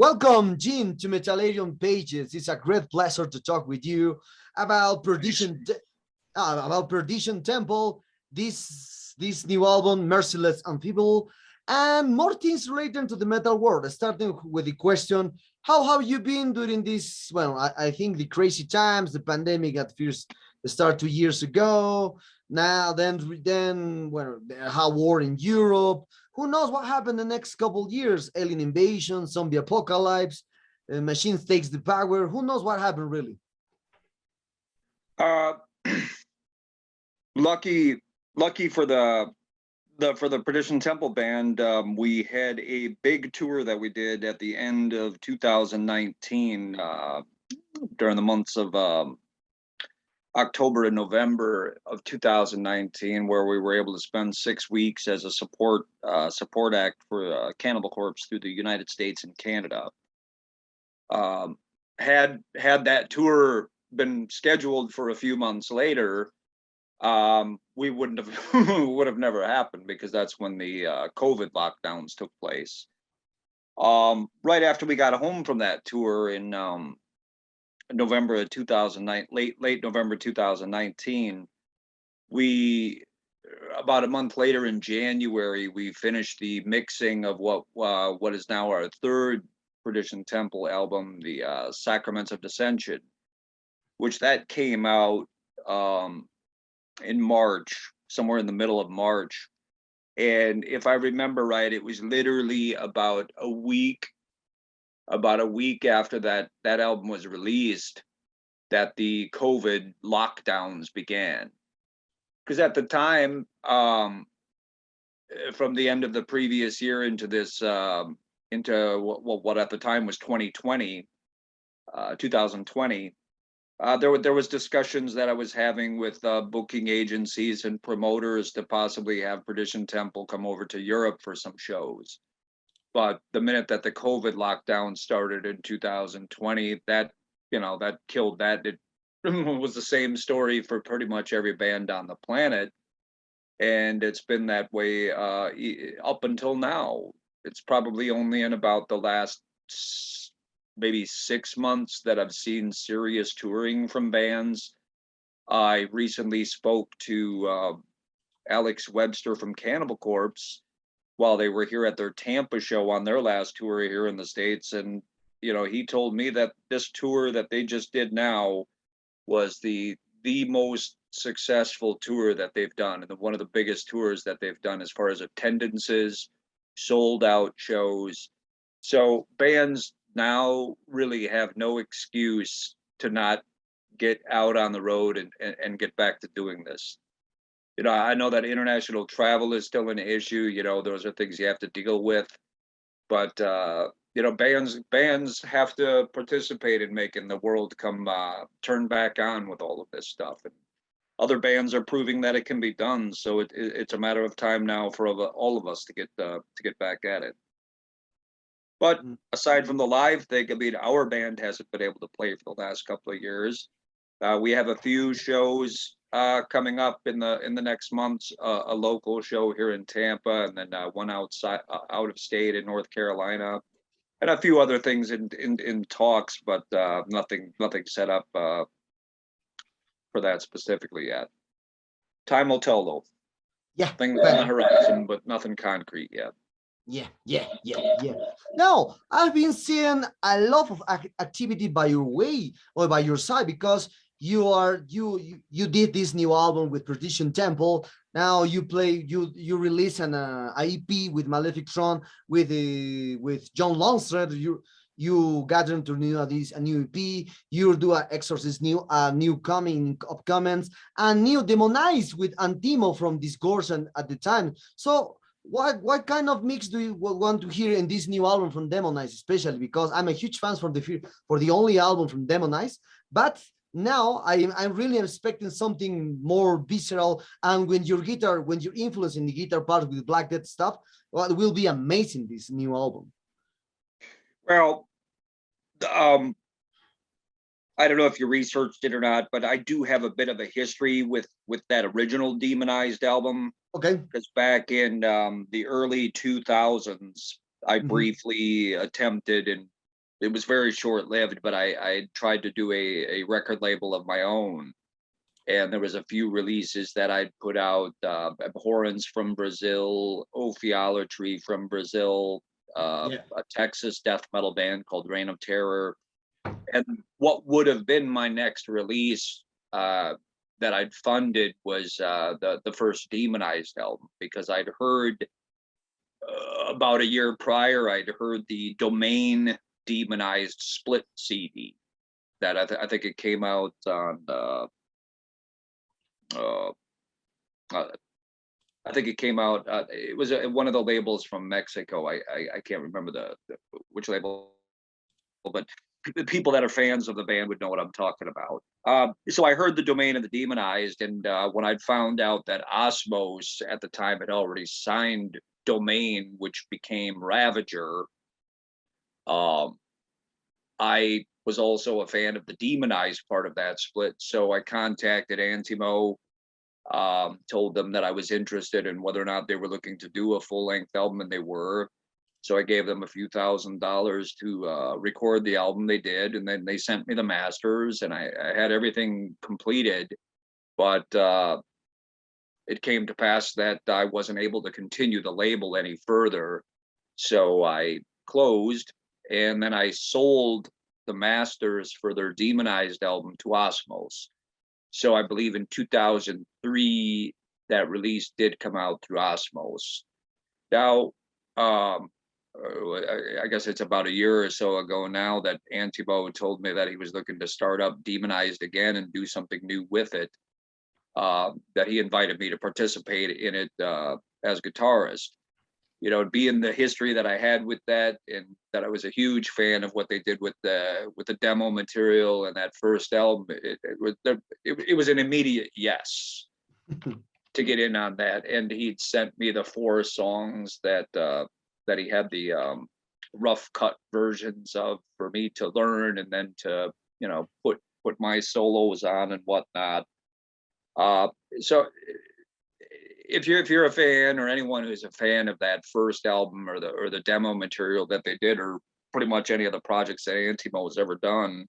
Welcome, Jim, to Metallarium Pages. It's a great pleasure to talk with you about Perdition Temple, this new album, Merciless and Feeble, and more things related to the metal world. Starting with the question, how have you been during this? Well, I think the crazy times, the pandemic at first started 2 years ago. Now, well, how war in Europe. Who knows what happened the next couple of years? Alien invasion, zombie apocalypse, machines takes the power. Who knows what happened really? Uh, lucky for the Perdition Temple band, we had a big tour that we did at the end of 2019 during the months of October and November of 2019, where we were able to spend 6 weeks as a support act for Cannibal Corpse through the United States and Canada. Had that tour been scheduled for a few months later, we would have never happened, because that's when the COVID lockdowns took place. Right after we got home from that tour in November of 2009, late November 2019, we about a month later in January, we finished the mixing of what is now our third Perdition Temple album, the Sacraments of Dissension, which that came out in March, somewhere in the middle of March. And if I remember right, it was literally about a week after that album was released that the COVID lockdowns began. Because at the time, from the end of the previous year into this, into what at the time was 2020, there was discussions that I was having with booking agencies and promoters to possibly have Perdition Temple come over to Europe for some shows. But the minute that the COVID lockdown started in 2020, that killed that. It was the same story for pretty much every band on the planet, and it's been that way up until now. It's probably only in about the last maybe 6 months that I've seen serious touring from bands. I recently spoke to Alex Webster from Cannibal Corpse while they were here at their Tampa show on their last tour here in the States. And, he told me that this tour that they just did now was the most successful tour that they've done, and one of the biggest tours that they've done as far as attendances, sold out shows. So bands now really have no excuse to not get out on the road and get back to doing this. I know that international travel is still an issue. Those are things you have to deal with, but bands have to participate in making the world turn back on with all of this stuff, and other bands are proving that it can be done. So it's a matter of time now for all of us to get back at it. But aside from the live thing, I mean, our band hasn't been able to play for the last couple of years. We have a few shows coming up in the next months, a local show here in Tampa, and then one out of state in North Carolina, and a few other things in talks, but nothing set up for that specifically yet. Time will tell, though. Yeah, things on the horizon, but nothing concrete yet. Yeah. Now, I've been seeing a lot of activity by your way or by your side, because you did this new album with Perdition Temple. Now you release an EP with Malefic Throne with John Longstreet. You gather into a new EP. You do an Exorcist new upcoming, and new Demonize with Antimo from Discourse and at the time. So what kind of mix do you want to hear in this new album from Demonize, especially because I'm a huge fan for the only album from Demonize, but now I'm really expecting something more visceral, and when you're influencing the guitar part with Black Death stuff, well, it will be amazing, this new album. Well, I don't know if you researched it or not, but I do have a bit of a history with that original Demonized album. Okay. Because back in the early 2000s, I briefly attempted and it was very short-lived, but I tried to do a record label of my own. And there was a few releases that I'd put out, Abhorrence from Brazil, Ophiolatry from Brazil, a Texas death metal band called Reign of Terror. And what would have been my next release that I'd funded was the first Demonized album, because I'd heard about a year prior, I'd heard the Domain Demonized split CD that I think it came out on I think it came out. It was one of the labels from Mexico. I can't remember which label, but the people that are fans of the band would know what I'm talking about. So I heard the Domain of the Demonized, and when I'd found out that Osmos at the time had already signed Domain, which became Ravager, I was also a fan of the Demonized part of that split. So I contacted Antimo, told them that I was interested in whether or not they were looking to do a full-length album, and they were. So I gave them a few $1,000s to record the album. They did, and then they sent me the masters, and I had everything completed. But it came to pass that I wasn't able to continue the label any further. So I closed, and then I sold the masters for their Demonized album to Osmos. So I believe in 2003, that release did come out through Osmos. Now, I guess it's about a year or so ago now that Antimo told me that he was looking to start up Demonized again and do something new with it, that he invited me to participate in it as guitarist. You know, being the history that I had with that, and that I was a huge fan of what they did with the demo material and that first album, it was an immediate yes to get in on that. And he'd sent me the 4 songs that he had the rough cut versions of for me to learn, and then to, you know, put my solos on and whatnot. So if you're a fan, or anyone who's a fan of that first album or the demo material that they did, or pretty much any of the projects that Antimo has ever done,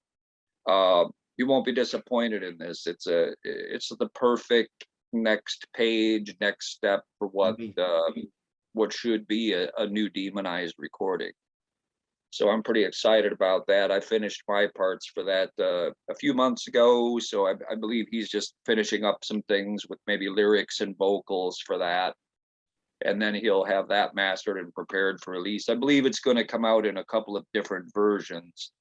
you won't be disappointed in this. It's the perfect next page, next step for what should be a new Demonized recording. So I'm pretty excited about that. I finished my parts for that a few months ago. So I believe he's just finishing up some things with maybe lyrics and vocals for that. And then he'll have that mastered and prepared for release. I believe it's going to come out in a couple of different versions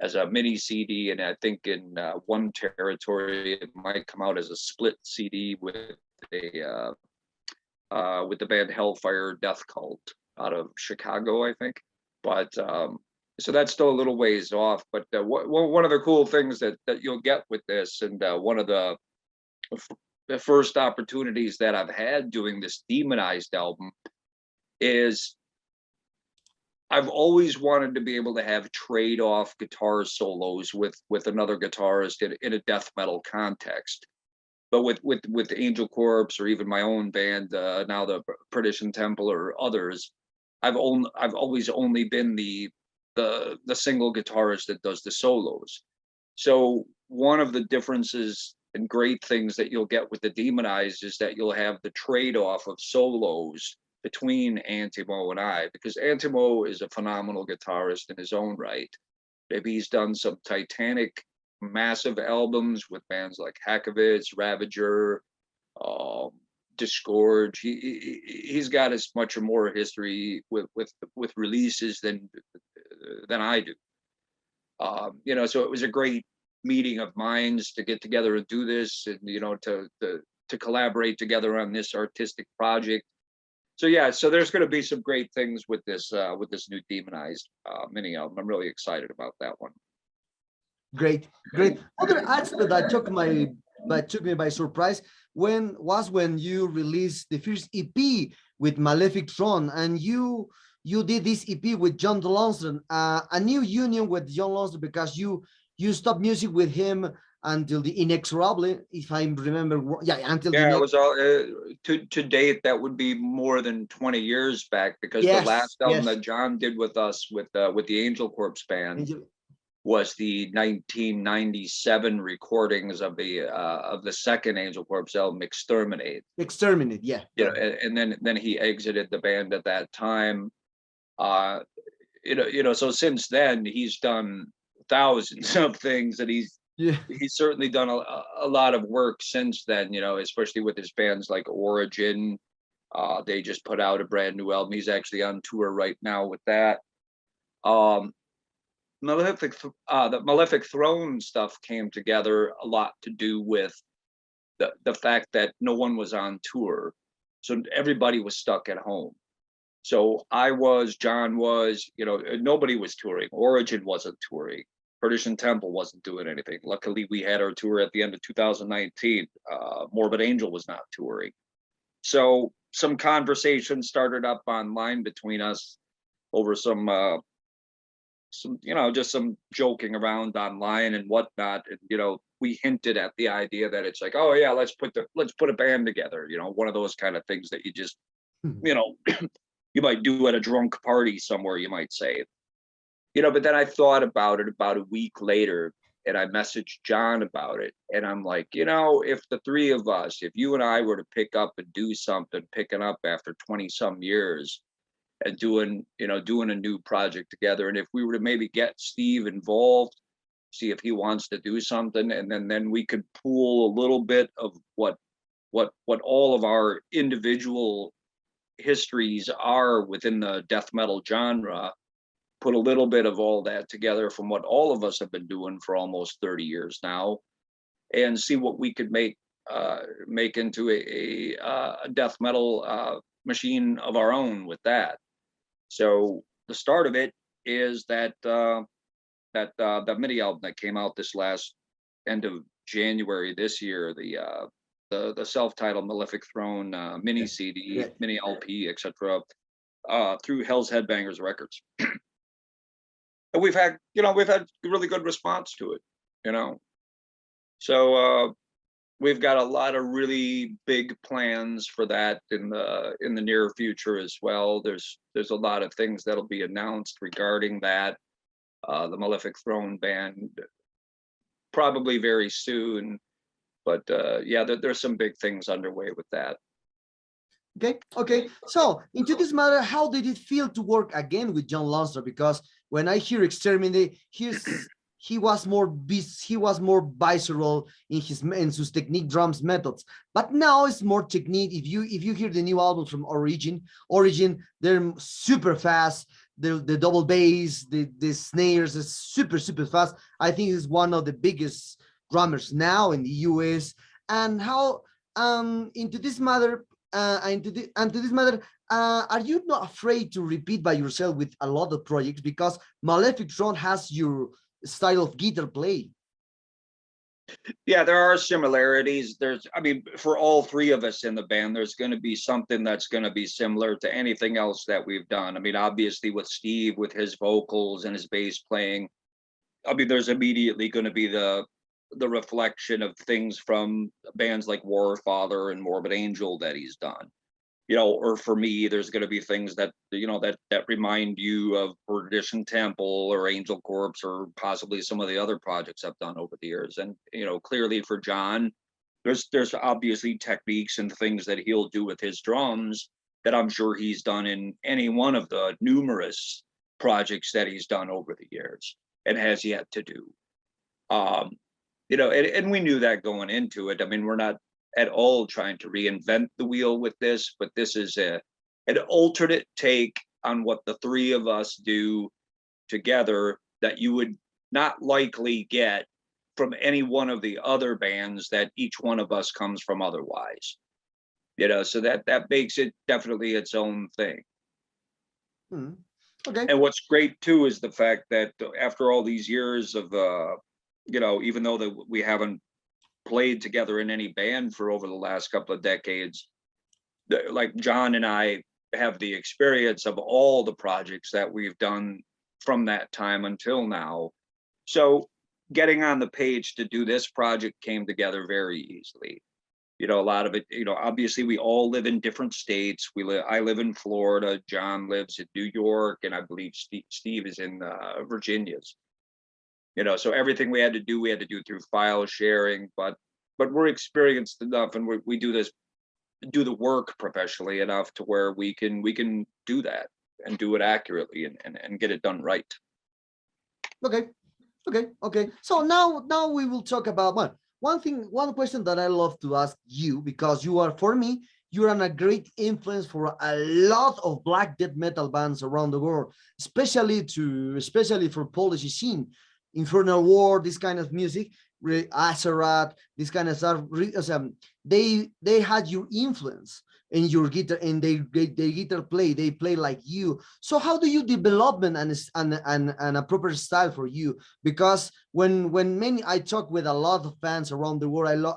as a mini CD. And I think in one territory, it might come out as a split CD with the band Hellfire Death Cult out of Chicago, I think. But so that's still a little ways off. But one of the cool things that you'll get with this, and one of the first opportunities that I've had doing this Demonized album, is I've always wanted to be able to have trade-off guitar solos with another guitarist in a death metal context. But with Angel Corpse, or even my own band, now the Perdition Temple or others, I've always only been the single guitarist that does the solos. So one of the differences and great things that you'll get with the Demonized is that you'll have the trade-off of solos between Antimo and I, because Antimo is a phenomenal guitarist in his own right. Maybe he's done some titanic, massive albums with bands like Hakovitz, Ravager, Disgorge. He's got as much or more history with releases than I do. You know, so it was a great meeting of minds to get together and do this, and, you know, to collaborate together on this artistic project. So yeah, so there's going to be some great things with this new Demonized mini album. I'm really excited about that one. Great. Other aspect that took me by surprise when you released the first EP with Malefic Throne, and you did this EP with John Lonsdon, a new union with John Lonsdon, because you stopped music with him until the Inexorable, if I remember. Yeah, until the Yeah, it next. was all to date. That would be more than 20 years back, because the Yes, last album yes. that John did with us with the Angel Corpse band was the 1997 recordings of the second Angel Corpse album, Exterminate. Exterminate, yeah. You know, and then he exited the band at that time. Uh, so since then he's done thousands of things, and he's Yeah. certainly done a lot of work since then, especially with his bands like Origin. They just put out a brand new album. He's actually on tour right now with that. Um, the Malefic Throne stuff came together a lot to do with the fact that no one was on tour, so everybody was stuck at home. So John was, nobody was touring. Origin wasn't touring. Perdition Temple wasn't doing anything. Luckily, we had our tour at the end of 2019. Morbid Angel was not touring. So some conversation started up online between us over some just some joking around online and whatnot. And, we hinted at the idea that it's like, oh yeah, let's put a band together. One of those kind of things that you just, you might do at a drunk party somewhere, you might say. But then I thought about it about a week later, and I messaged John about it. And I'm like, if the three of us, if you and I were to pick up and do something, picking up after 20 some years and doing a new project together, and if we were to maybe get Steve involved, see if he wants to do something, and then we could pool a little bit of what all of our individual histories are within the death metal genre, put a little bit of all that together from what all of us have been doing for almost 30 years now, and see what we could make into a death metal machine of our own with that. So the start of it is that mini album that came out this last end of January this year, the self-titled Malefic Throne mini CD, mini LP, etc., through Hell's Headbangers Records. And we've had really good response to it, So we've got a lot of really big plans for that in the near future as well. There's a lot of things that'll be announced regarding that. The Malefic Throne band probably very soon, but yeah, there's some big things underway with that. Okay. So into this matter, how did it feel to work again with John Lonsdale? Because when I hear Exterminate, he was more visceral in his technique, drums, methods. But now it's more technique. If you hear the new album from Origin, they're super fast. The double bass, the snares is super fast. I think he's one of the biggest drummers now in the US. And how into this matter. To this matter, are you not afraid to repeat by yourself with a lot of projects, because Malefic Throne has your style of guitar play? Yeah, there are similarities. For all three of us in the band, there's going to be something that's going to be similar to anything else that we've done. Obviously with Steve, with his vocals and his bass playing, there's immediately going to be the reflection of things from bands like Warfather and Morbid Angel that he's done. Or for me, there's going to be things that that remind you of Perdition Temple or Angel Corpse, or possibly some of the other projects I've done over the years. And clearly for John, there's obviously techniques and things that he'll do with his drums that I'm sure he's done in any one of the numerous projects that he's done over the years and has yet to do. And we knew that going into it. We're not at all trying to reinvent the wheel with this, but this is an alternate take on what the three of us do together that you would not likely get from any one of the other bands that each one of us comes from otherwise. So that makes it definitely its own thing. Okay. And what's great too is the fact that after all these years of even though that we haven't played together in any band for over the last couple of decades, like John and I have the experience of all the projects that we've done from that time until now. So getting on the page to do this project came together very easily. You know, a lot of it, you know, obviously we all live in different states. I live in Florida, John lives in New York, and I believe Steve is in Virginia's. You know, so everything we had to do through file sharing, but we're experienced enough, and we do the work professionally enough to where we can do that and do it accurately and get it done right. Okay. So now we will talk about one question that I love to ask you, because you are, for me, you're a great influence for a lot of black death metal bands around the world, especially for Polish scene, Infernal War, this kind of music, Azeroth, this kind of stuff. They had your influence in your guitar, and they guitar they play like you. So how do you develop and a proper style for you? Because when I talk with a lot of fans around the world,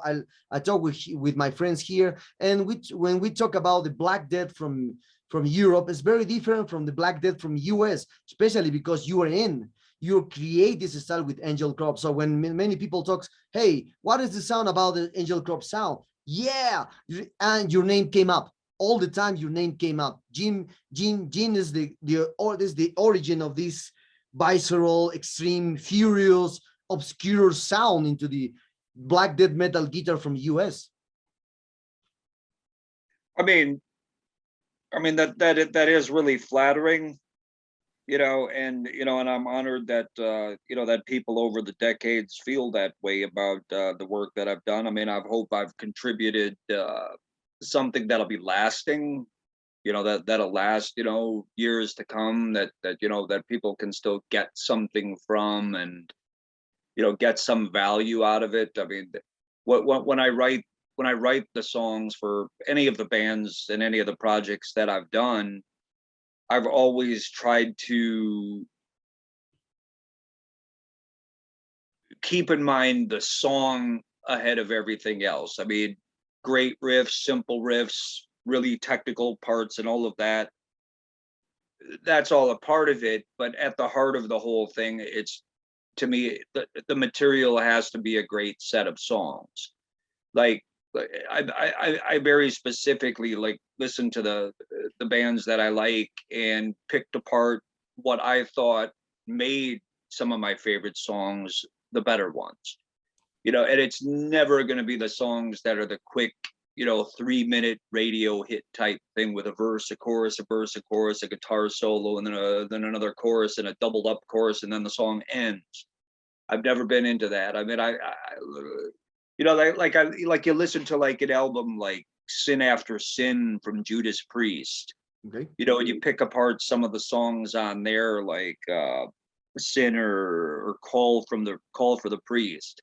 I talk with my friends here, and when we talk about the Black Death from Europe, it's very different from the Black Death from US, especially because you create this style with Angel Crop. So when many people talk, hey, what is the sound about the Angel Crop sound? Yeah, and your name came up all the time. Your name came up. Jim is the origin of this visceral, extreme, furious, obscure sound into the black death metal guitar from US. I mean that is really flattering, you know, and I'm honored that that people over the decades feel that way about the work that I've done. I mean, I hope I've contributed something that'll be lasting, that'll last, years to come, that people can still get something from, and get some value out of it. I mean, when I write the songs for any of the bands and any of the projects that I've done, I've always tried to keep in mind the song ahead of everything else. I mean, great riffs, simple riffs, really technical parts and all of that, that's all a part of it. But at the heart of the whole thing, it's, to me, the material has to be a great set of songs. Like, I very specifically listen to the bands that I like and picked apart what I thought made some of my favorite songs the better ones. And it's never going to be the songs that are the quick, 3-minute radio hit type thing with a verse, a chorus, a verse, a chorus, a guitar solo, and then another chorus and a doubled up chorus, and then the song ends. I've never been into that. I mean, like you listen to an album like Sin After Sin from Judas Priest. Okay. And you pick apart some of the songs on there, like Sin or Call for the Priest.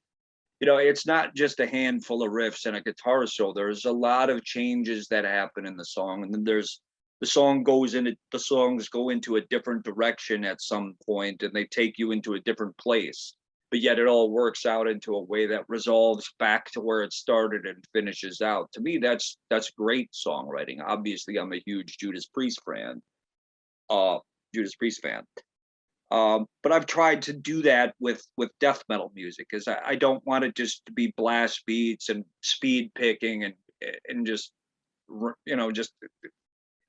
It's not just a handful of riffs and a guitar solo. There's a lot of changes that happen in the song, and then the songs go into a different direction at some point, and they take you into a different place. But yet it all works out into a way that resolves back to where it started and finishes out. To me, that's great songwriting. Obviously, I'm a huge Judas Priest fan. But I've tried to do that with death metal music, because I don't want it just to be blast beats and speed picking and just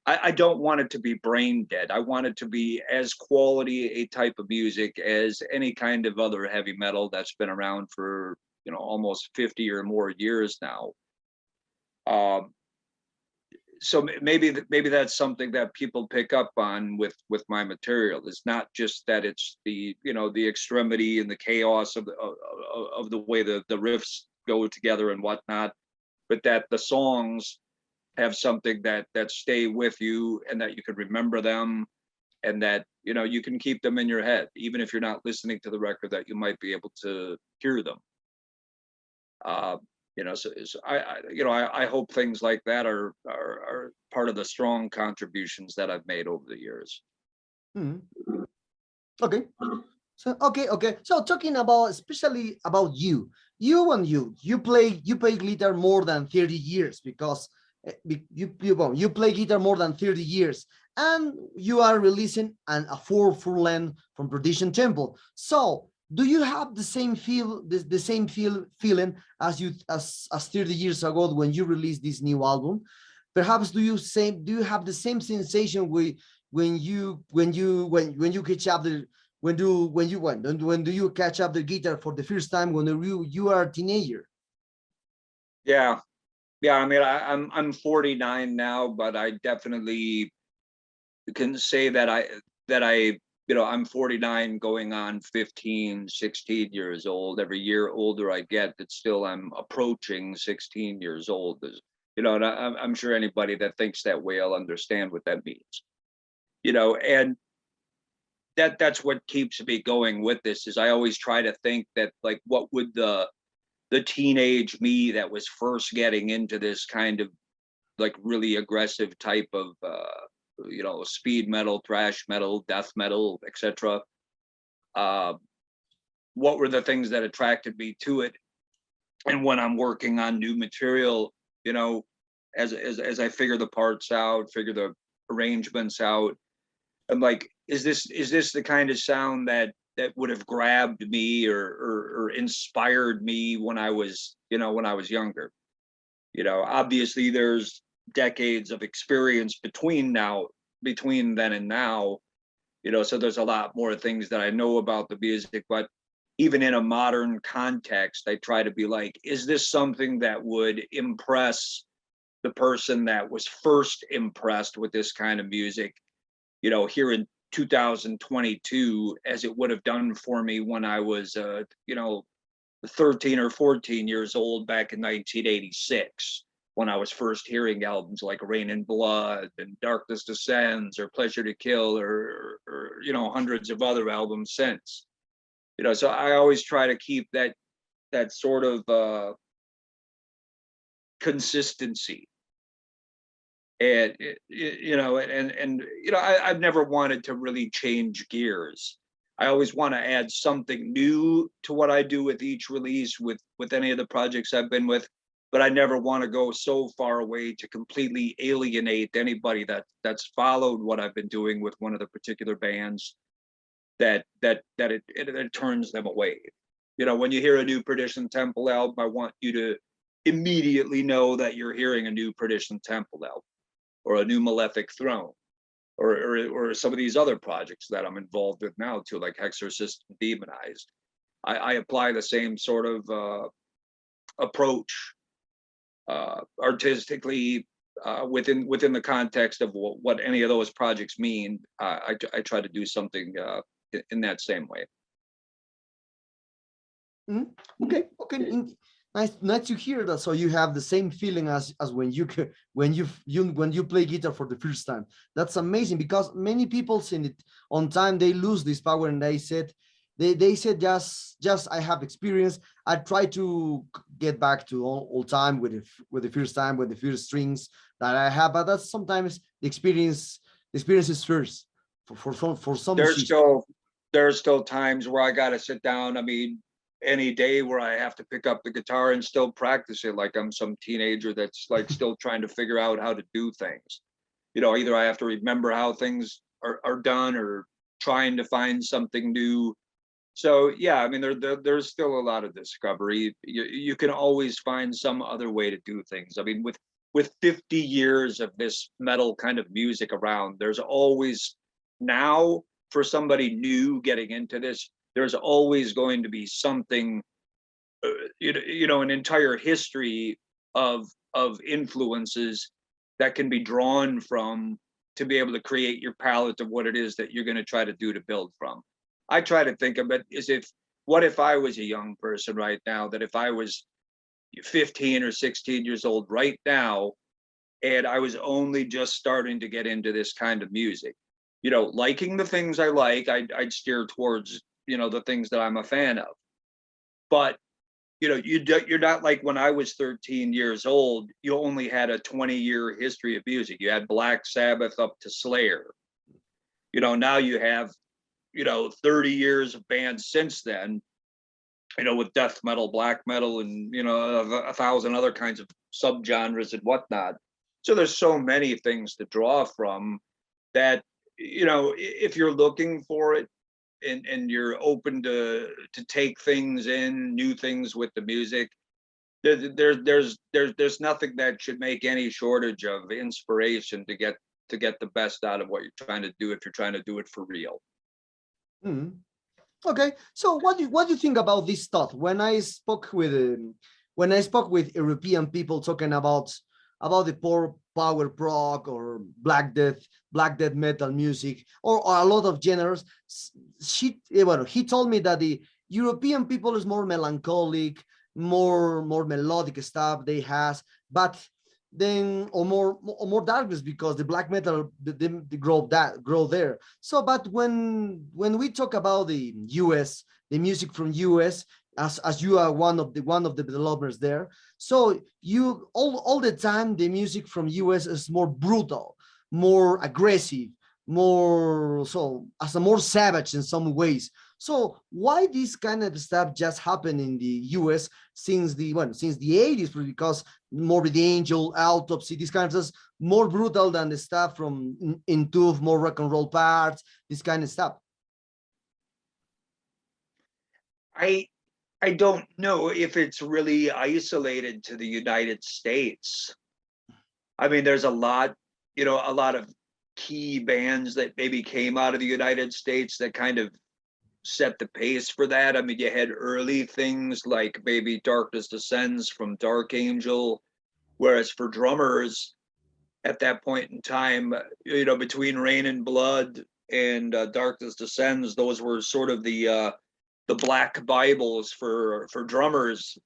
I don't want it to be brain dead. I want it to be as quality a type of music as any kind of other heavy metal that's been around for almost 50 or more years now. So maybe that's something that people pick up on with my material. It's not just that it's the the extremity and the chaos of the way the riffs go together and whatnot, but that the songs have something that stay with you, and that you can remember them, and that you can keep them in your head, even if you're not listening to the record, that you might be able to hear them. So I hope things like that are part of the strong contributions that I've made over the years. Mm-hmm. Okay. So okay. So talking about, especially about you play guitar more than 30 years, because you play guitar more than 30 years, and you are releasing a full length from Perdition Temple. So do you have the same feeling as as 30 years ago when you released this new album? Perhaps do you have the same sensation when you catch up the when do you catch up the guitar for the first time when you are a teenager? Yeah. Yeah, I mean, I'm 49 now, but I definitely can say that I'm 49 going on 15, 16 years old. Every year older I get, that still I'm approaching 16 years old. And I'm sure anybody that thinks that way will understand what that means. And that's what keeps me going with this, is I always try to think that, like, what would the teenage me that was first getting into this kind of like really aggressive type of speed metal, thrash metal, death metal, etc. What were the things that attracted me to it? And when I'm working on new material, as I figure the parts out, figure the arrangements out, I'm like, is this the kind of sound that would have grabbed me or inspired me when I was younger? Obviously there's decades of experience between then and now, so there's a lot more things that I know about the music. But even in a modern context, I try to be like, is this something that would impress the person that was first impressed with this kind of music, here in 2022, as it would have done for me when I was 13 or 14 years old back in 1986, when I was first hearing albums like Rain and Blood and Darkness Descends or Pleasure to Kill or hundreds of other albums since. So I always try to keep that sort of consistency. And I've never wanted to really change gears. I always want to add something new to what I do with each release, with any of the projects I've been with, but I never want to go so far away to completely alienate anybody that's followed what I've been doing with one of the particular bands, that it turns them away. When you hear a new Perdition Temple album, I want you to immediately know that you're hearing a new Perdition Temple album, or a new Malefic Throne, or some of these other projects that I'm involved with now too, like Hexorcist and Demonized. I apply the same sort of approach artistically within the context of what any of those projects mean. I try to do something in that same way. Okay. Nice to hear that. So you have the same feeling as when you play guitar for the first time. That's amazing, because many people sing it on time, they lose this power, and they said just I have experience. I try to get back to all time with the first time, with the first strings that I have, but that's sometimes the experience is first for some. There's still times where I got to sit down. I mean, any day where I have to pick up the guitar and still practice it like I'm some teenager that's like still trying to figure out how to do things. Either I have to remember how things are done, or trying to find something new. So yeah, I mean, there's still a lot of discovery. You can always find some other way to do things. I mean, with 50 years of this metal kind of music around, there's always, now for somebody new getting into this, there's always going to be something, an entire history of influences that can be drawn from, to be able to create your palette of what it is that you're going to try to do to build from. I try to think of it as what if I was a young person right now, that if I was 15 or 16 years old right now, and I was only just starting to get into this kind of music, liking the things I like, I'd steer towards, the things that I'm a fan of. But, you're not like when I was 13 years old, you only had a 20-year history of music. You had Black Sabbath up to Slayer. Now you have, 30 years of bands since then, with death metal, black metal, and, a thousand other kinds of subgenres and whatnot. So there's so many things to draw from that, if you're looking for it, and you're open to take things in, new things with the music, there's nothing that should make any shortage of inspiration to get the best out of what you're trying to do if you're trying to do it for real. Mm. Okay, so what do you think about this thought? When I spoke with European people talking about the power prog or black death metal music, or a lot of genres, he told me that the European people is more melancholic, more melodic stuff they has, but then or more darkness because the black metal they grow there. So but when we talk about the US, the music from US, as you are one of the developers there, so you all the time the music from US is more brutal, more aggressive, more so as a more savage in some ways. So why this kind of stuff just happened in the US since the 80s? Because Morbid Angel, Autopsy, these kinds of more brutal than the stuff from Into more rock and roll parts, this kind of stuff. I don't know if it's really isolated to the United States. I mean, there's a lot of key bands that maybe came out of the United States that kind of set the pace for that. I mean, you had early things like maybe Darkness Descends from Dark Angel, whereas for drummers at that point in time, between Rain and Blood and Darkness Descends, those were sort of the Black Bibles for drummers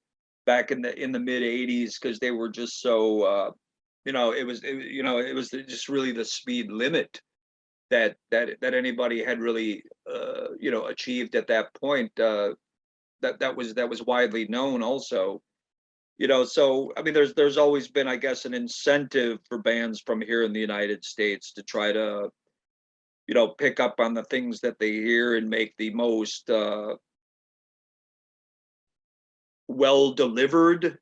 back in the mid '80s, because they were just so it was just really the speed limit that anybody had really achieved at that point, that was widely known also. So I mean, there's always been, I guess, an incentive for bands from here in the United States to try to pick up on the things that they hear and make the most well delivered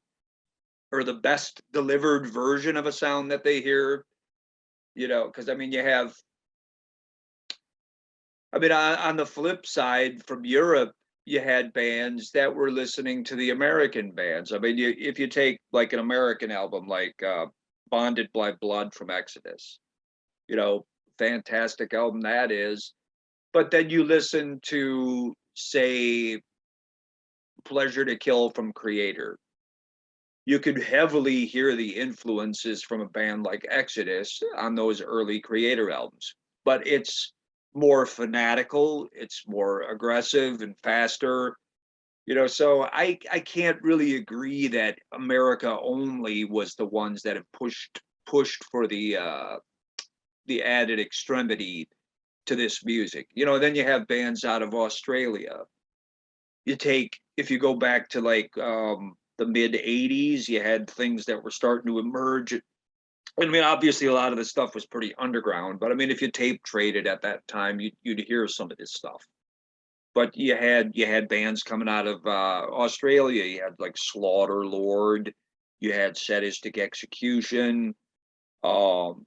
or the best delivered version of a sound that they hear. Because I mean, on the flip side, from Europe, you had bands that were listening to the American bands. I mean, if you take like an American album like Bonded by Blood from Exodus, fantastic album that is. But then you listen to, say, Pleasure to Kill from Creator. You could heavily hear the influences from a band like Exodus on those early Creator albums, but it's more fanatical, it's more aggressive and faster. So I can't really agree that America only was the ones that have pushed for the added extremity to this music. Then you have bands out of Australia. If you go back to like the mid '80s, you had things that were starting to emerge. I mean, obviously, a lot of the stuff was pretty underground, but I mean, if you tape traded at that time, you'd hear some of this stuff. But you had bands coming out of Australia. You had like Slaughter Lord, you had Sadistic Execution, Corpse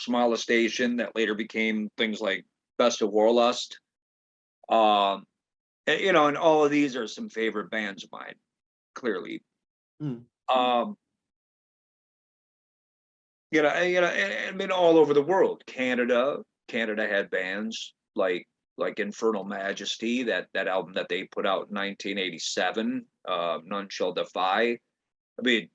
Molestation, that later became things like Best of Warlust. And all of these are some favorite bands of mine, clearly. Mm. I mean, all over the world. Canada had bands like Infernal Majesty, that album that they put out in 1987, None Shall Defy. I mean,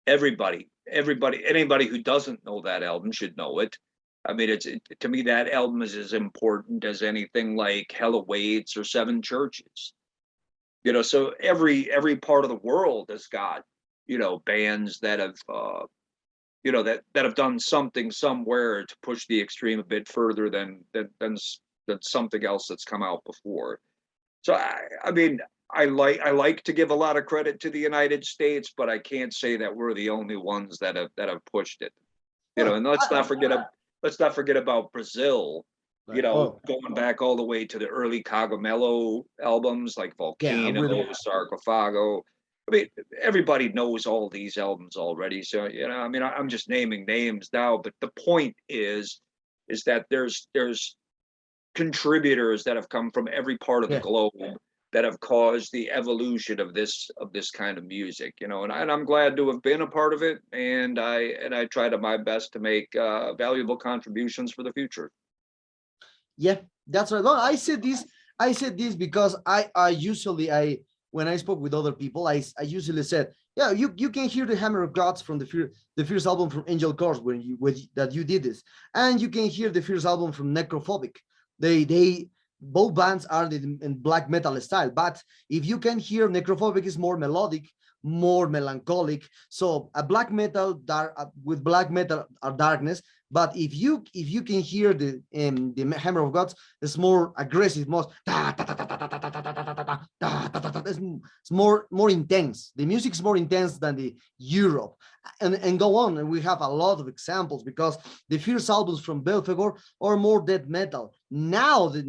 anybody who doesn't know that album should know it. I mean, to me, that album is as important as anything like Hell Awaits or Seven Churches. So every part of the world has got bands that have that have done something somewhere to push the extreme a bit further than something else that's come out before. So I mean, I like to give a lot of credit to the United States, but I can't say that we're the only ones that have pushed it. And let's not forget about Brazil. Going back all the way to the early Cogumelo albums like Volcano, Sarcophago. I mean, everybody knows all these albums already. So, I mean, I'm just naming names now, but the point is that there's contributors that have come from every part of the Yeah. globe that have caused the evolution of this kind of music, you know, and I'm glad to have been a part of it, and I try to my best to make valuable contributions for the future. Yeah, that's right. No, I said this because I usually when I spoke with other people, I usually said, yeah, you can hear the Hammer of Gods from the first album from Angel Corps when you with that you did this, and you can hear the first album from Necrophobic. They both bands are in black metal style, but if you can hear, Necrophobic is more melodic, more melancholic. So a black metal dark with black metal are darkness, but if you can hear the Hammer of Gods, it's more aggressive, more it's more intense. The music is more intense than the Europe, and go on. And we have a lot of examples because the first albums from Belfegor are more death metal. Now the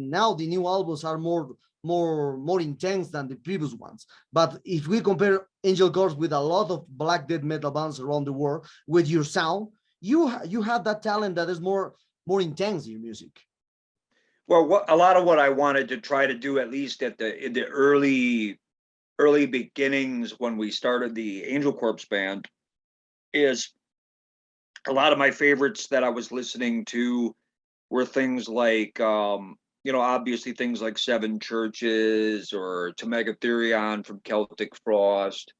new albums are more intense than the previous ones. But if we compare Angel Corps with a lot of black death metal bands around the world, with your sound, you have that talent that is more intense in your music. Well, a lot of what I wanted to try to do, at least in the early beginnings when we started the Angel Corps band, is a lot of my favorites that I was listening to were things like, you know, obviously things like Seven Churches or To Megatherion from Celtic Frost.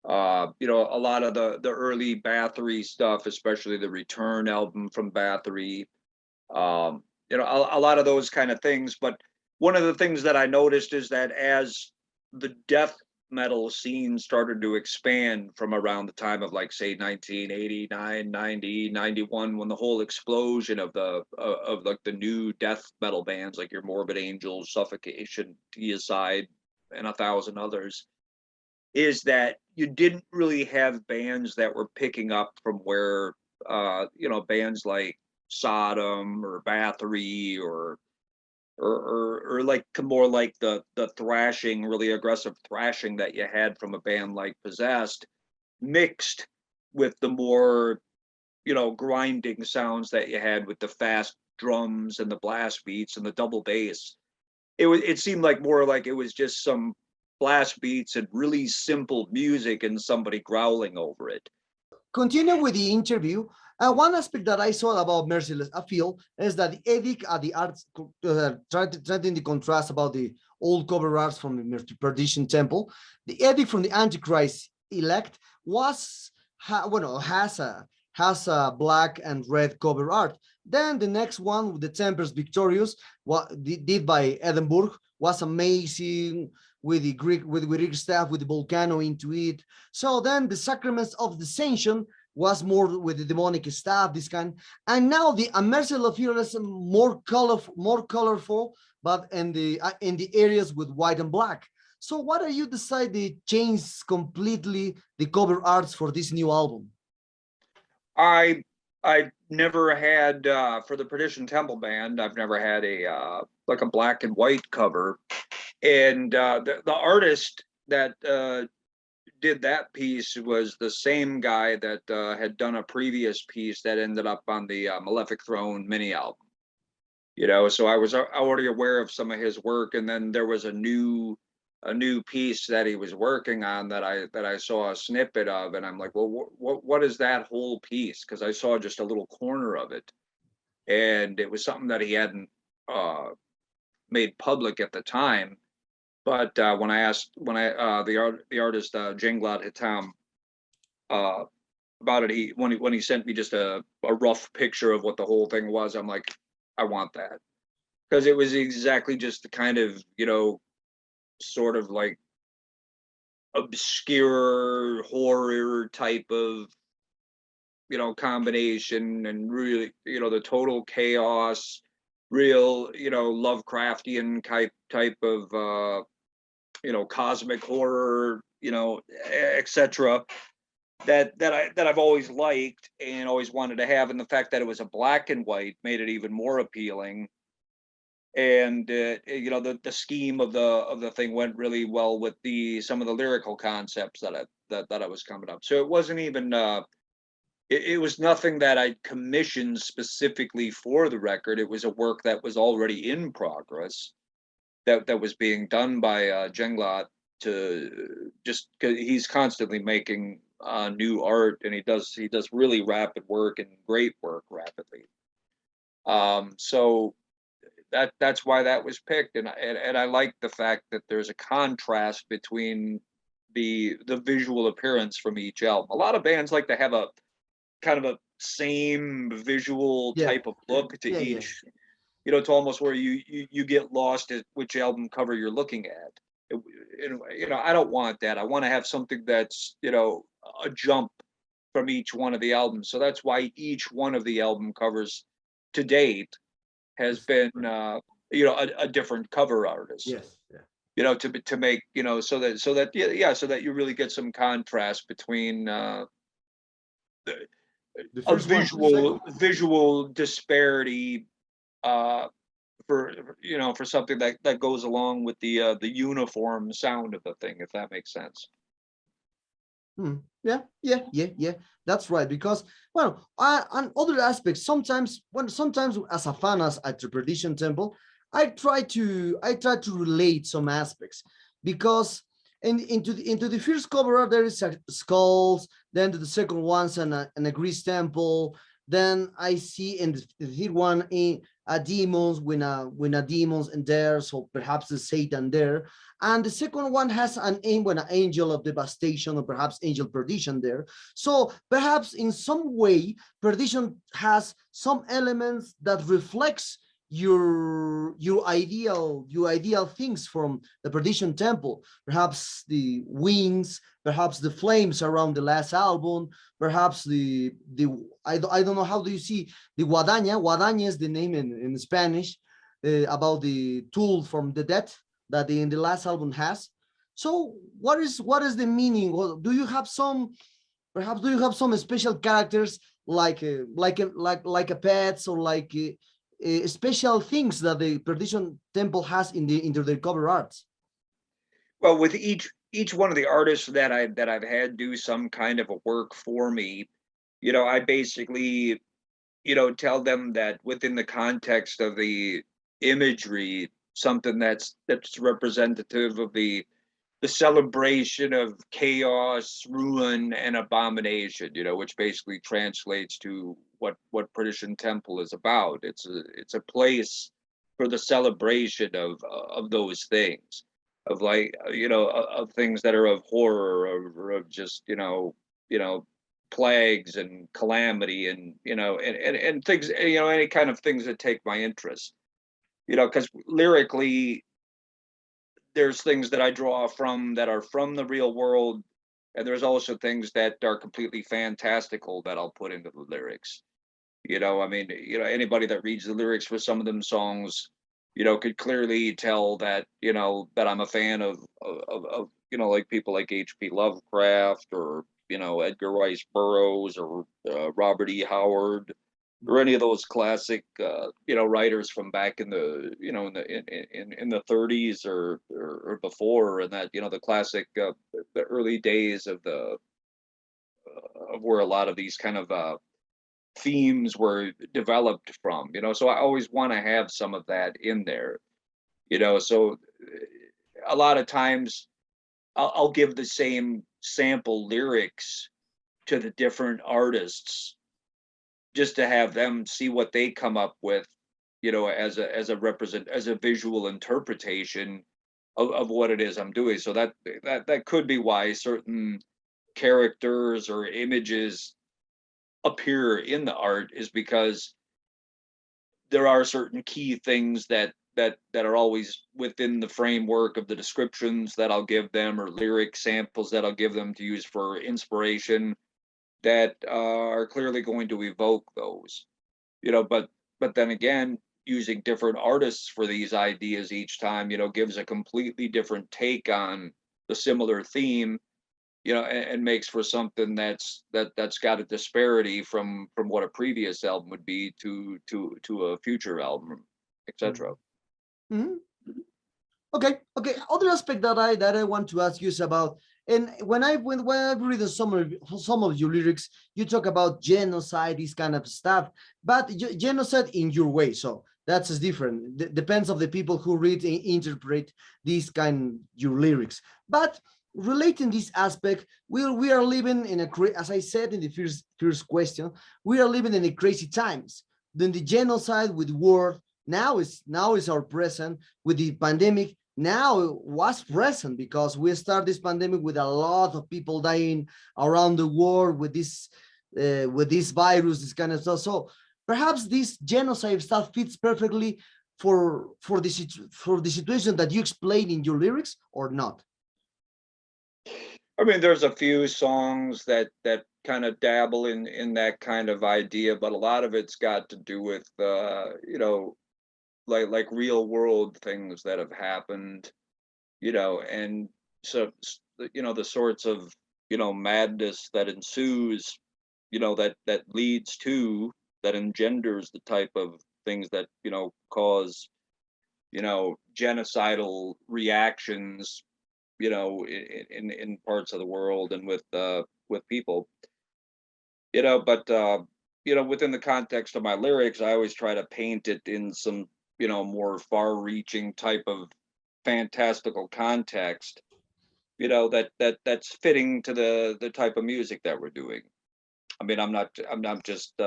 You know, a lot of the early Bathory stuff, especially the Return album from Bathory. You know, a lot of those kind of things. But one of the things that I noticed is that as the death metal scene started to expand from around the time of, like, say 1989, 90, 91, when the whole explosion of like the new death metal bands like your Morbid Angels, Suffocation, Deicide, and 1,000 others, is that you didn't really have bands that were picking up from where you know, bands like Sodom or Bathory or like more like the thrashing, really aggressive thrashing that you had from a band like Possessed, mixed with the more, you know, grinding sounds that you had with the fast drums and the blast beats and the double bass. It seemed like more like it was just some blast beats and really simple music and somebody growling over it. Continue with the interview. One aspect that I saw about Merciless Appeal is that the edit at the arts, trying the contrast about the old cover arts from the Perdition Temple, the edit from the Antichrist Elect was, has a black and red cover art. Then the next one, with the Tempest Victorious, what did by Edinburgh, was amazing, with the Greek staff, with the volcano into it. So then the Sacraments of Ascension was more with the demonic stuff, this kind. And now the Merciless Appeal is more colorful, but in the areas with white and black. So what are you decide to change completely the cover arts for this new album? I never had for the Perdition Temple band, I've never had a like a black and white cover. And the artist that did that piece was the same guy that had done a previous piece that ended up on the Malefic Throne mini album. You know, so I was already aware of some of his work, and then there was a new piece that he was working on that I saw a snippet of, and I'm like, well, what is that whole piece? Because I saw just a little corner of it, and it was something that he hadn't made public at the time. But when I asked the artist Jenglad Hitam about it, when he sent me just a rough picture of what the whole thing was, I'm like, I want that, because it was exactly just the kind of, you know, sort of like obscure horror type of, you know, combination, and really, you know, the total chaos, real, you know, Lovecraftian type of you know, cosmic horror, you know, etc. that I've always liked and always wanted to have, and the fact that it was a black and white made it even more appealing. And you know, the scheme of the thing went really well with some of the lyrical concepts that I was coming up. So it wasn't even it was nothing that I commissioned specifically for the record. It was a work that was already in progress, that was being done by Jenglot, to just because he's constantly making new art, and he does really rapid work and great work rapidly. So that's why that was picked, and I like the fact that there's a contrast between the visual appearance from each album. A lot of bands like to have a kind of a same visual Yeah, type of look to yeah, yeah. each. You know, it's almost where you get lost at which album cover you're looking at. You know, I don't want that. I want to have something that's, you know, a jump from each one of the albums. So that's why each one of the album covers to date has It's been, different. you know, a different cover artist. Yes, yeah. You know, to make, you know, so that yeah, so that you really get some contrast between The a first one to the second. visual disparity, uh, for, you know, for something that goes along with the uniform sound of the thing, if that makes sense. Yeah, yeah, yeah, yeah. That's right. Because, well, on other aspects, sometimes as a fan, as at the Perdition Temple, I try to relate some aspects, because into the first cover art there is skulls, then to the second one's an a grease temple, then I see in the third one a demons, when a demons in there, so perhaps the Satan there. And the second one has an angel of devastation, or perhaps angel perdition there. So perhaps in some way, perdition has some elements that reflects your ideal things from the perdition temple. Perhaps the wings, perhaps the flames around the last album, perhaps I don't know, how do you see the guadaña is the name in Spanish, about the tool from the dead that in the last album has. So what is the meaning? Do you have some, perhaps do you have some special characters, like a pets, or like special things that the Perdition Temple has into their cover arts? Well, with each one of the artists that I've had do some kind of a work for me, you know, I basically, you know, tell them that within the context of the imagery, something that's representative of the celebration of chaos, ruin, and abomination, you know, which basically translates to what Perdition Temple is about. It's a place for the celebration of those things, of, like, you know, of things that are of horror, of just, you know, plagues and calamity, and, you know, and things, you know, any kind of things that take my interest, you know, because lyrically there's things that I draw from that are from the real world, and there's also things that are completely fantastical that I'll put into the lyrics. You know, I mean, you know, anybody that reads the lyrics for some of them songs, you know, could clearly tell that, you know, that I'm a fan of you know, like people like H.P. Lovecraft, or, you know, Edgar Rice Burroughs, or Robert E. Howard, or any of those classic, you know, writers from back in the, you know, in the 30s, or before, and that, you know, the classic, the early days of the of where a lot of these kind of themes were developed from, you know. So I always want to have some of that in there, you know. So a lot of times I'll give the same sample lyrics to the different artists, just to have them see what they come up with, you know, as a visual interpretation of what it is I'm doing. So that could be why certain characters or images appear in the art, is because there are certain key things that are always within the framework of the descriptions that I'll give them, or lyric samples that I'll give them to use for inspiration, that are clearly going to evoke those, you know. But then again, using different artists for these ideas each time, you know, gives a completely different take on the similar theme, you know, and makes for something that's got a disparity from what a previous album would be to a future album, etc. Mm-hmm. Okay. Other aspect that I want to ask you is about And when I read some of your lyrics, you talk about genocide, this kind of stuff, but genocide in your way. So that's different. Depends of the people who read and interpret these kind your lyrics. But relating this aspect, we are living in a, as I said in the first question, we are living in a crazy times. Then the genocide with war now is our present, with the pandemic now it was present, because we start this pandemic with a lot of people dying around the world with this virus, this kind of stuff. So perhaps this genocide stuff fits perfectly for the situation that you explain in your lyrics, or not? I mean, there's a few songs that kind of dabble in that kind of idea, but a lot of it's got to do with like real world things that have happened, and so the sorts of madness that ensues, that leads to, that engenders the type of things that cause genocidal reactions, in parts of the world and with people, but within the context of my lyrics, I always try to paint it in some more far-reaching type of fantastical context, that's fitting to the type of music that we're doing. I mean, I'm not just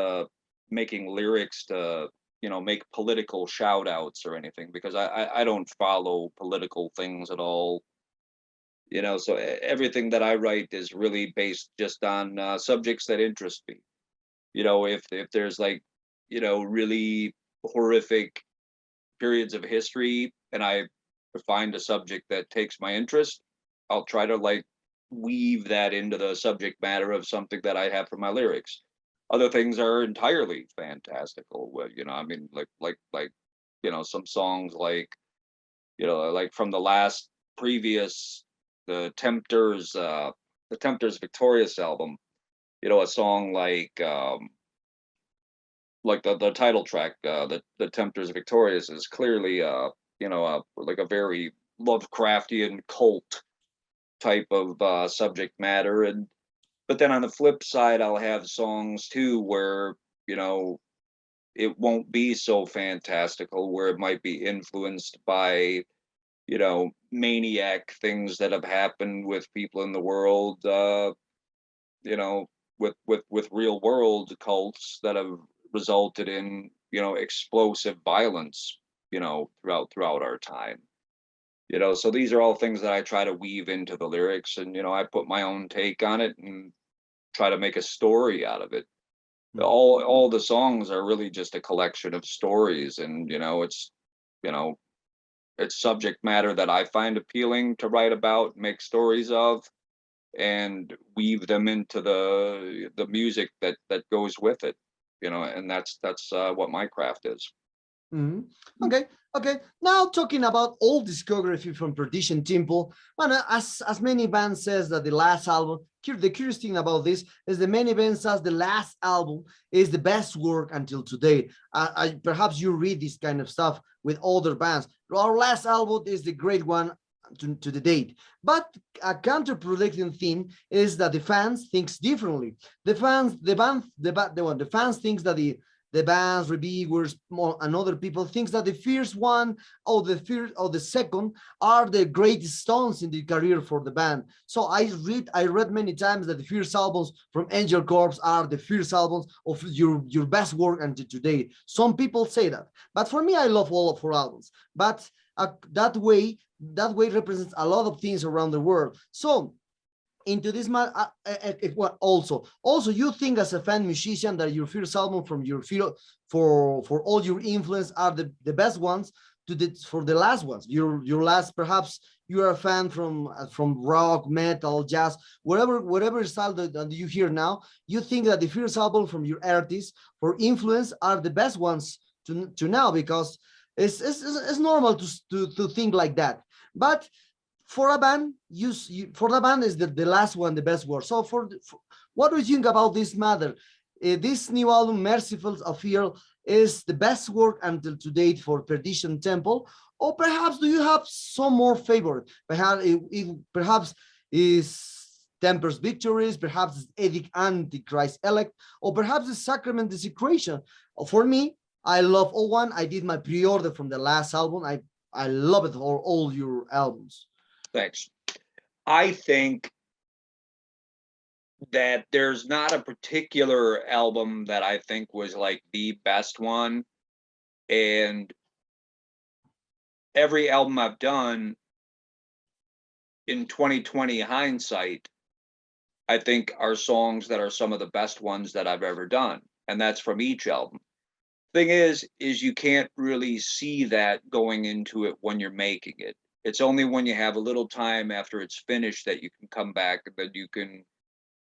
making lyrics to make political shout outs or anything, because I don't follow political things at all. So everything that I write is really based just on subjects that interest me. If there's like really horrific periods of history and I find a subject that takes my interest, I'll try to like weave that into the subject matter of something that I have for my lyrics. Other things are entirely fantastical. I mean, like some songs like like from the last previous the Tempters Victorious album, a song like the title track, the Tempters Victorious, is clearly like a very Lovecraftian cult type of subject matter. And but then on the flip side, I'll have songs too where it won't be so fantastical, where it might be influenced by maniac things that have happened with people in the world, you know with real world cults that have resulted in explosive violence throughout our time. So these are all things that I try to weave into the lyrics, and I put my own take on it and try to make a story out of it. All the songs are really just a collection of stories, and you know it's subject matter that I find appealing to write about, make stories of, and weave them into the music that goes with it. And that's what my craft is. Mhm. Okay, okay. Now talking about old discography from Perdition Temple, well, as many bands says that the last album, the curious thing about this is the many bands says the last album is the best work until today. Perhaps you read this kind of stuff with older bands. Our last album is the great one to the date. But a counterproductive thing is that the fans thinks differently. The fans thinks that the bands, reviewers, and other people thinks that the first one or the second are the greatest stones in the career for the band. So I read many times that the first albums from Angel Corps are the first albums of your best work until today. Some people say that, but for me, I love all of 4 albums. But that way represents a lot of things around the world. So into this well, also you think as a fan musician that your first album from your field for all your influence are the best ones for the last ones, your last, perhaps you are a fan from rock, metal, jazz, whatever style that you hear now, you think that the first album from your artist for influence are the best ones to now, because it's normal to think like that. But for a band, for the band is the last one the best word. So what do you think about this matter? This new album, Merciful Affair, is the best work until to date for Perdition Temple, or perhaps do you have some more favorite? Perhaps Is Temper's Victories, perhaps Edict Antichrist Elect, or perhaps the Sacrament Desecration. For me, I love all one. I did my pre-order from the last album. I love it for all your albums. Thanks. I think that there's not a particular album that I think was like the best one. And every album I've done in 2020 hindsight, I think are songs that are some of the best ones that I've ever done. And that's from each album. Thing is you can't really see that going into it when you're making it. It's only when you have a little time after it's finished that you can come back, that you can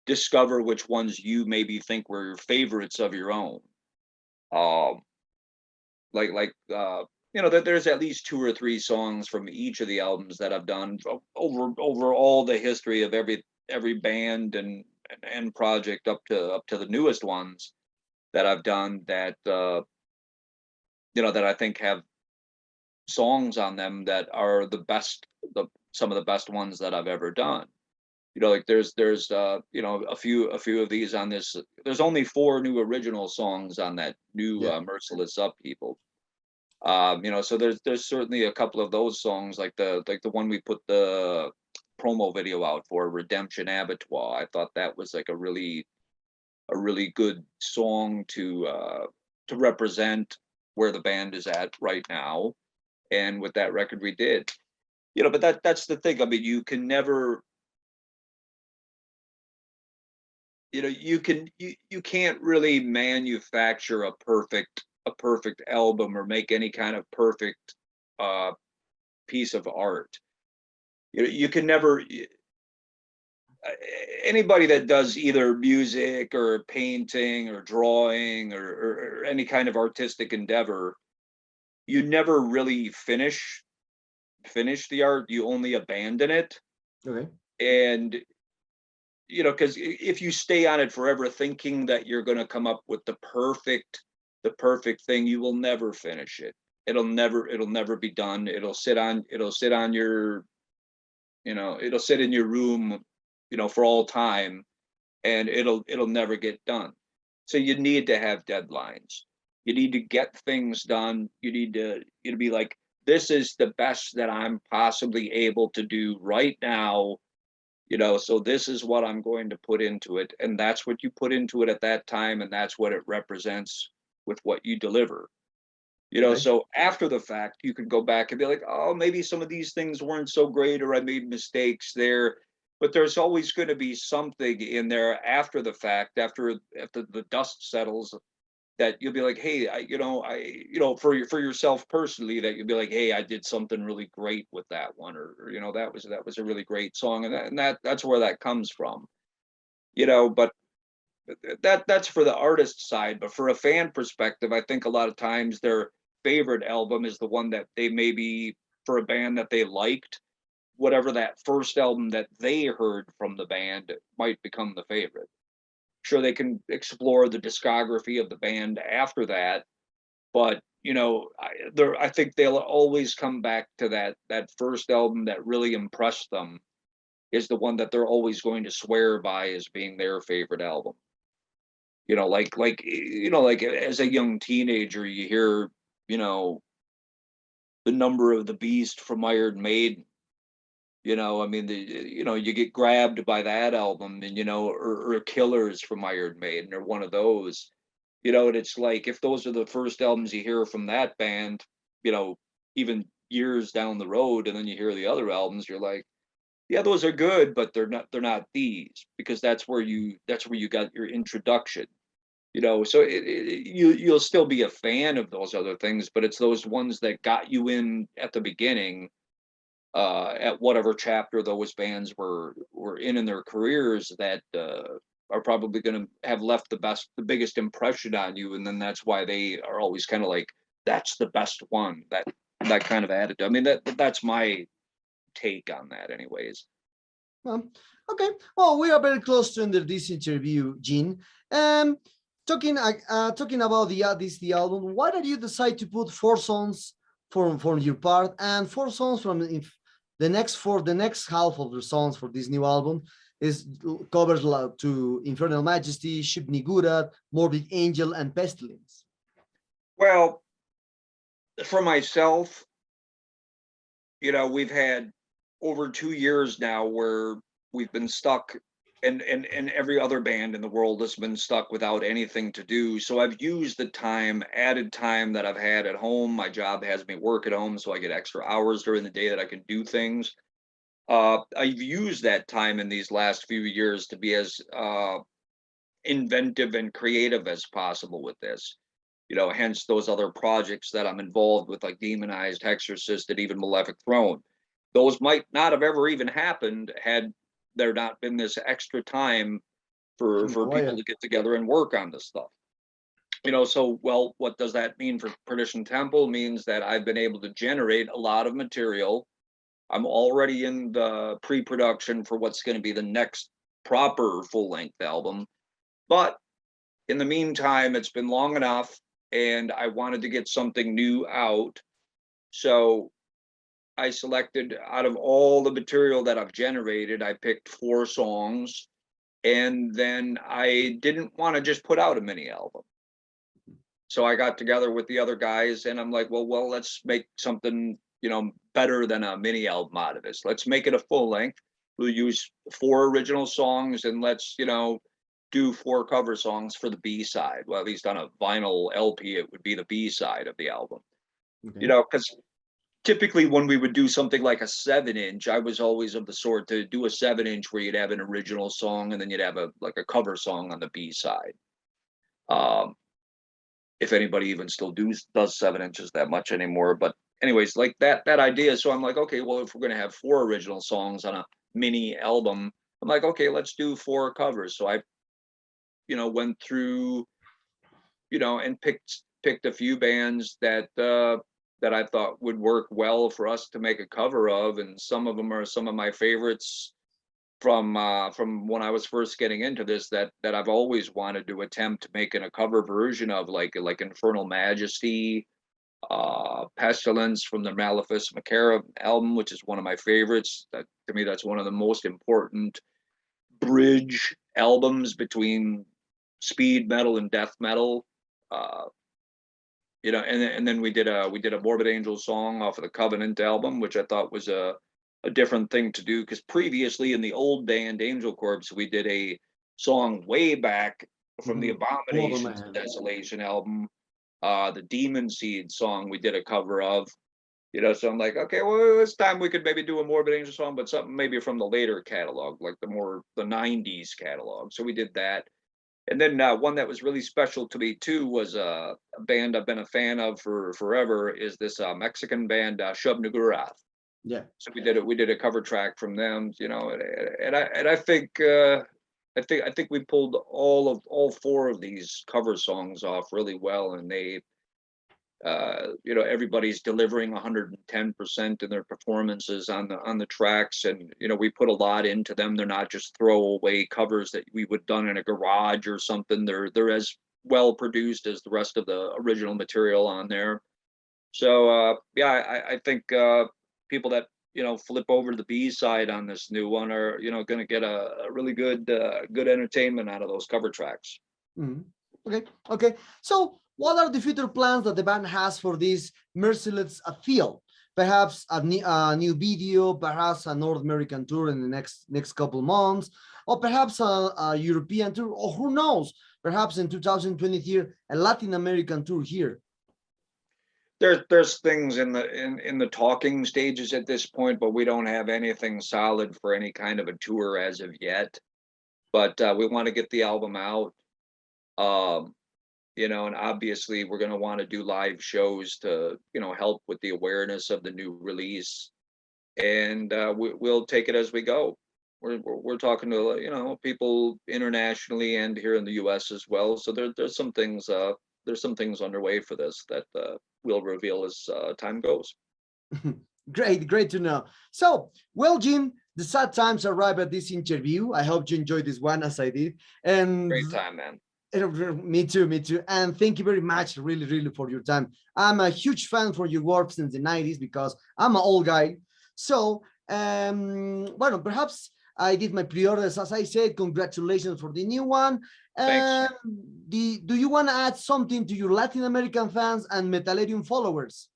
discover which ones you maybe think were your favorites of your own. That there's at least 2 or 3 songs from each of the albums that I've done over all the history of every band and project up to the newest ones that I've done that that I think have songs on them that are some of the best ones that I've ever done. Like there's a few of these on this. There's only 4 new original songs on that new Merciless Upheaval. So there's certainly a couple of those songs, like the one we put the promo video out for, Redemption Abattoir. I thought that was like a really good song to represent where the band is at right now, and with that record we did. But that's the thing. I mean, you can never, you can't really manufacture a perfect album or make any kind of perfect piece of art. You can never, anybody that does either music or painting or drawing or any kind of artistic endeavor, you never really finish the art. You only abandon it. Okay. And because if you stay on it forever thinking that you're going to come up with the perfect thing, you will never finish it. It'll never be done. It'll sit on your, it'll sit in your room, for all time, and it'll never get done. So you need to have deadlines. You need to get things done. You need to be like, this is the best that I'm possibly able to do right now. So this is what I'm going to put into it. And that's what you put into it at that time. And that's what it represents with what you deliver. Okay. So after the fact, you can go back and be like, oh, maybe some of these things weren't so great, or I made mistakes there. But there's always going to be something in there after the fact, after the dust settles, that you'll be like, hey, for yourself personally, that you'll be like, hey, I did something really great with that one, or that was a really great song, and that's where that comes from. But that's for the artist side. But for a fan perspective, I think a lot of times their favorite album is the one that they, maybe for a band that they liked, whatever that first album that they heard from the band might become the favorite. Sure, they can explore the discography of the band after that, but I think they'll always come back to that first album that really impressed them, is the one that they're always going to swear by as being their favorite album. Like as a young teenager, you hear, The Number of the Beast from Iron Maiden. I mean, you get grabbed by that album, and or Killers from Iron Maiden, or one of those. And it's like, if those are the first albums you hear from that band, even years down the road, and then you hear the other albums, you're like, yeah, those are good, but they're not these, because that's where you got your introduction. So you'll still be a fan of those other things, but it's those ones that got you in at the beginning, at whatever chapter those bands were in their careers, that are probably going to have left the biggest impression on you. And then that's why they are always kind of like, that's the best one, that kind of attitude. I mean, that's my take on that anyways. Okay. Well, we are very close to end of this interview, Gene. Talking about the album, why did you decide to put 4 songs from your part and 4 songs from the next half of the songs for this new album is covers to Infernal Majesty, Shub Nigurat, Morbid Angel, and Pestilence. Well, for myself, we've had over 2 years now where we've been stuck, and every other band in the world has been stuck without anything to do. So I've used the added time that I've had at home. My job has me work at home, so I get extra hours during the day that I can do things. I've used that time in these last few years to be as inventive and creative as possible with this. Hence those other projects that I'm involved with, like Demonized, Hexorcist, and even Malefic Throne. Those might not have ever even happened had there not been this extra time for people to get together and work on this stuff. So, well, what does that mean for Perdition Temple? Means that I've been able to generate a lot of material. I'm already in the pre-production for what's going to be the next proper full-length album. But in the meantime, it's been long enough, and I wanted to get something new out. So I selected, out of all the material that I've generated, I picked 4 songs, and then I didn't want to just put out a mini album. So I got together with the other guys, and I'm like, well, let's make something, better than a mini album out of this. Let's make it a full length. We'll use 4 original songs, and let's, do 4 cover songs for the B side. Well, at least on a vinyl LP, it would be the B side of the album. Okay. Because typically when we would do something like a 7-inch, I was always of the sort to do a 7-inch where you'd have an original song and then you'd have a cover song on the B side. If anybody even still does 7 inches that much anymore, but anyways, like that idea. So I'm like, okay, well, if we're gonna have 4 original songs on a mini album, I'm like, okay, let's do 4 covers. So I, went through, and picked a few bands that I thought would work well for us to make a cover of, and some of them are some of my favorites from when I was first getting into this that I've always wanted to attempt making a cover version of, like Infernal Majesty, Pestilence from the Malefice Macara album, which is one of my favorites. That, to me, that's one of the most important bridge albums between speed metal and death metal. And then we did a Morbid Angel song off of the Covenant album, which I thought was a different thing to do, because previously in the old band Angel Corpse, we did a song way back from the Abominations of Desolation album, the Demon Seed song we did a cover of. So I'm like, okay, well, it's time we could maybe do a Morbid Angel song, but something maybe from the later catalog, like the 90s catalog. So we did that. And then one that was really special to me too was a band I've been a fan of for forever, is this Mexican band Shub Nigurat. Yeah. So we did a cover track from them, and I think we pulled all 4 of these cover songs off really well, and they everybody's delivering 110% in their performances on the tracks, and we put a lot into them. They're not just throwaway covers that we would have done in a garage or something. They're as well produced as the rest of the original material on there. So I think people that flip over to the B side on this new one are going to get a really good entertainment out of those cover tracks. Mm-hmm. Okay. So what are the future plans that the band has for this Merciless Feel? Perhaps a new video, perhaps a North American tour in the next couple months, or perhaps a European tour, or who knows, perhaps in 2023 a Latin American tour here. There's things in the talking stages at this point, but we don't have anything solid for any kind of a tour as of yet. But we want to get the album out. And obviously we're going to want to do live shows to, help with the awareness of the new release. And we'll take it as we go. We're talking to, people internationally and here in the US as well. So there's some things underway for this that we'll reveal as time goes. Great to know. So, well, Jim, the sad times arrive at this interview. I hope you enjoyed this one as I did. And great time, man. Me too. And thank you very much, really, for your time. I'm a huge fan for your work since the 90s because I'm an old guy. So Well, perhaps I did my pre-orders, as I said. Congratulations for the new one. Thanks. Do you want to add something to your Latin American fans and Metalerium followers?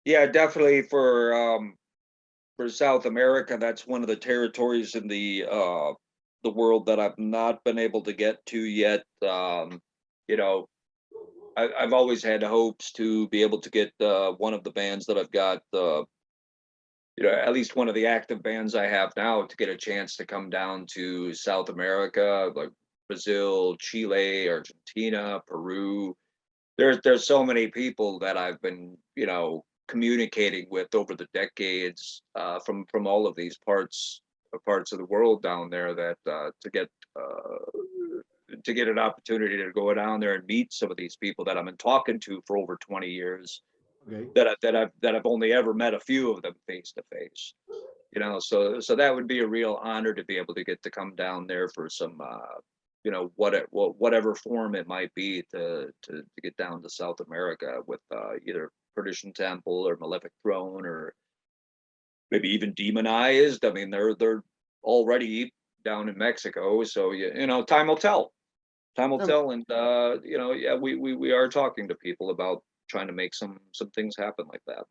Yeah, definitely for South America, that's one of the territories in the world that I've not been able to get to yet. You know, I've always had hopes to be able to get one of the bands that I've got, at least one of the active bands I have now, to get a chance to come down to South America, like Brazil, Chile, Argentina, Peru. There's so many people that I've been, communicating with over the decades, from all of these parts of the world down there, that to get an opportunity to go down there and meet some of these people that I've been talking to for over 20 years, Okay. that I've only ever met a few of them face to face. So that would be a real honor to be able to get to come down there for some, whatever form it might be, to get down to South America with either Perdition Temple or Malefic Throne, or maybe even Demonized. I mean, they're already down in Mexico, so time will tell. Time will tell, and yeah, we are talking to people about trying to make some things happen like that.